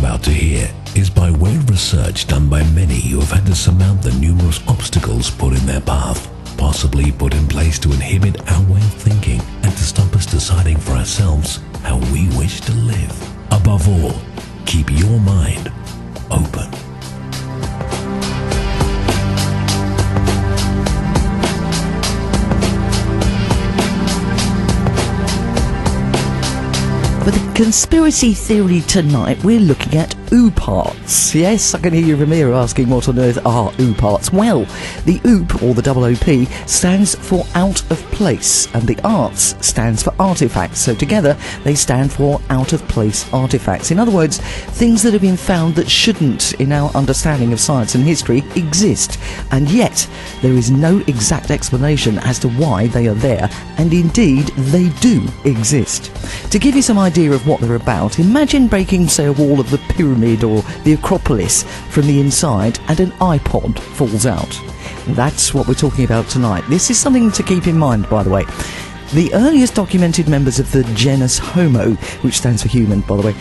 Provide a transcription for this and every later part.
about to hear is by way of research done by many who have had to surmount the numerous obstacles put in their path, possibly put in place to inhibit our way of thinking and to stop us deciding for ourselves how we wish to live. Above all, keep your mind open. For the conspiracy theory tonight, we're looking at Ooparts. Yes, I can hear you from here asking what on earth are Ooparts. Well, the OOP, or the OOP, stands for out of place, and the arts stands for artifacts. So together, they stand for out of place artifacts. In other words, things that have been found that shouldn't, in our understanding of science and history, exist. And yet, there is no exact explanation as to why they are there, and indeed, they do exist. To give you some idea of what they're about, imagine breaking, say, a wall of the pyramid or the Acropolis from the inside and an iPod falls out. That's what we're talking about tonight. This is something to keep in mind, by the way. The earliest documented members of the genus Homo, which stands for human, by the way,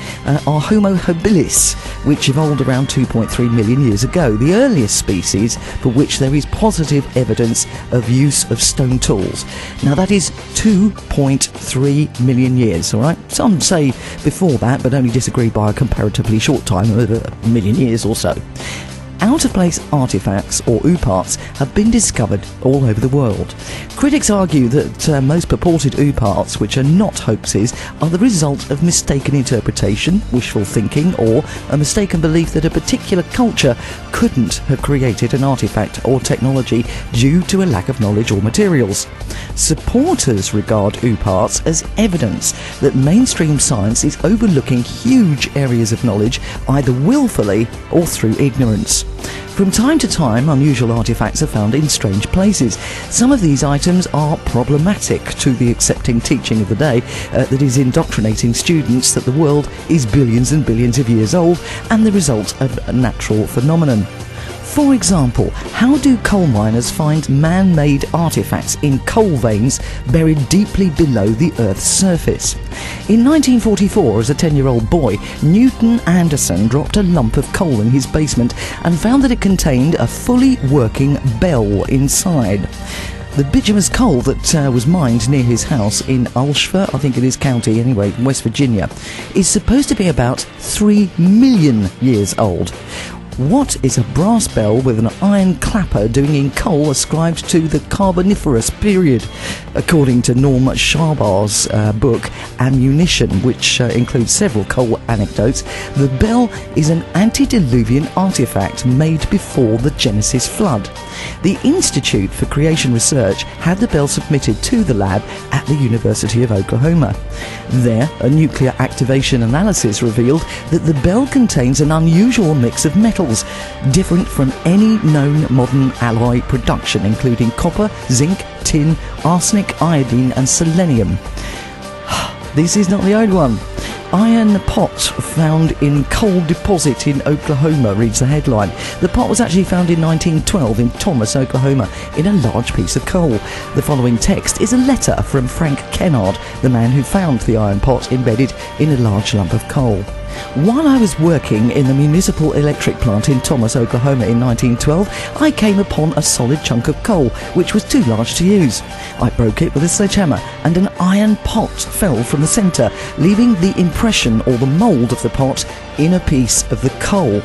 are Homo habilis, which evolved around 2.3 million years ago, the earliest species for which there is positive evidence of use of stone tools. Now, that is 2.3 million years, all right? Some say before that, but only disagree by a comparatively short time of a million years or so. Out-of-place artifacts, or Ooparts, have been discovered all over the world. Critics argue that most purported Ooparts, which are not hoaxes, are the result of mistaken interpretation, wishful thinking, or a mistaken belief that a particular culture couldn't have created an artifact or technology due to a lack of knowledge or materials. Supporters regard Ooparts as evidence that mainstream science is overlooking huge areas of knowledge, either willfully or through ignorance. From time to time, unusual artifacts are found in strange places. Some of these items are problematic to the accepting teaching of the day that is indoctrinating students that the world is billions and billions of years old and the result of a natural phenomenon. For example, how do coal miners find man-made artifacts in coal veins buried deeply below the Earth's surface? In 1944, as a 10-year-old boy, Newton Anderson dropped a lump of coal in his basement and found that it contained a fully working bell inside. The bituminous coal that was mined near his house in Ulster, I think it is county anyway, West Virginia, is supposed to be about 3 million years old. What is a brass bell with an iron clapper doing in coal ascribed to the Carboniferous period? According to Norm Sharbar's book Ammunition, which includes several coal anecdotes, the bell is an antediluvian artifact made before the Genesis flood. The Institute for Creation Research had the bell submitted to the lab at the University of Oklahoma. There, a nuclear activation analysis revealed that the bell contains an unusual mix of metals, different from any known modern alloy production, including copper, zinc, tin, arsenic, iodine and selenium. This is not the only one. Iron pot found in coal deposit in Oklahoma, reads the headline. The pot was actually found in 1912 in Thomas, Oklahoma, in a large piece of coal. The following text is a letter from Frank Kennard, the man who found the iron pot embedded in a large lump of coal. While I was working in the municipal electric plant in Thomas, Oklahoma in 1912, I came upon a solid chunk of coal, which was too large to use. I broke it with a sledgehammer, and an iron pot fell from the centre, leaving the impression or the mould of the pot in a piece of the coal.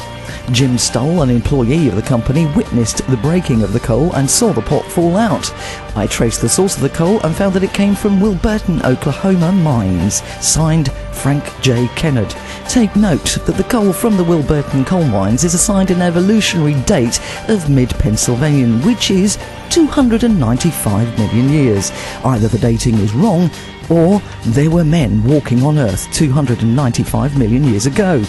Jim Stoll, an employee of the company, witnessed the breaking of the coal and saw the pot fall out. I traced the source of the coal and found that it came from Wilburton, Oklahoma mines. Signed, Frank J. Kennard. Take note that the coal from the Wilburton coal mines is assigned an evolutionary date of mid-Pennsylvanian, which is 295 million years. Either the dating is wrong, or there were men walking on Earth 295 million years ago.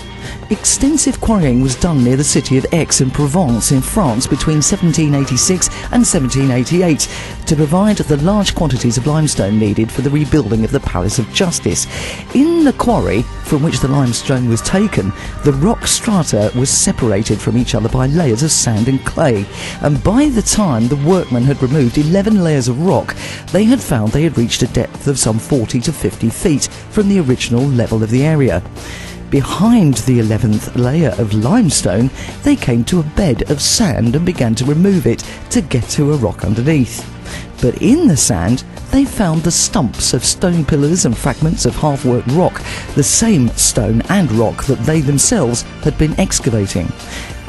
Extensive quarrying was done near the city of Aix-en-Provence in France between 1786 and 1788 to provide the large quantities of limestone needed for the rebuilding of the Palace of Justice. In the quarry from which the limestone was taken, the rock strata was separated from each other by layers of sand and clay, and by the time the workmen had removed 11 layers of rock, they had found they had reached a depth of some 40 to 50 feet from the original level of the area. Behind the 11th layer of limestone, they came to a bed of sand and began to remove it to get to a rock underneath. But in the sand, they found the stumps of stone pillars and fragments of half-worked rock, the same stone and rock that they themselves had been excavating.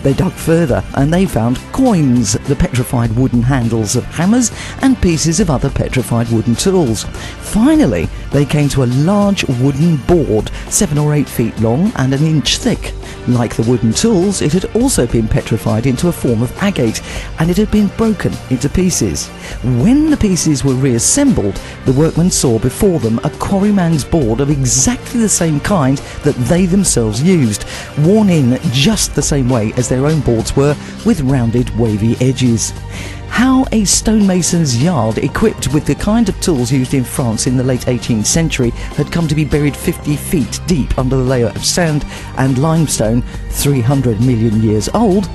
They dug further and they found coins, the petrified wooden handles of hammers and pieces of other petrified wooden tools. Finally, they came to a large wooden board, 7 or 8 feet long and an inch thick. Like the wooden tools, it had also been petrified into a form of agate, and it had been broken into pieces. When the pieces were reassembled, the workmen saw before them a quarryman's board of exactly the same kind that they themselves used, worn in just the same way as their own boards were, with rounded, wavy edges. How a stonemason's yard equipped with the kind of tools used in France in the late 18th century had come to be buried 50 feet deep under the layer of sand and limestone 300 million years old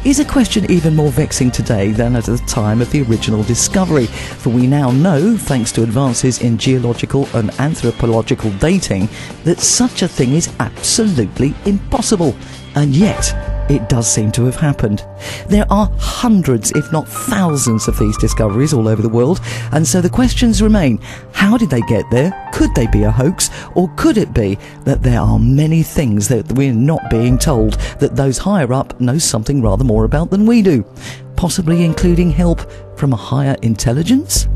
is a question even more vexing today than at the time of the original discovery, for we now know, thanks to advances in geological and anthropological dating, that such a thing is absolutely impossible. And yet, it does seem to have happened. There are hundreds, if not thousands, of these discoveries all over the world, and so the questions remain: how did they get there? Could they be a hoax? Or could it be that there are many things that we're not being told, that those higher up know something rather more about than we do? Possibly including help from a higher intelligence?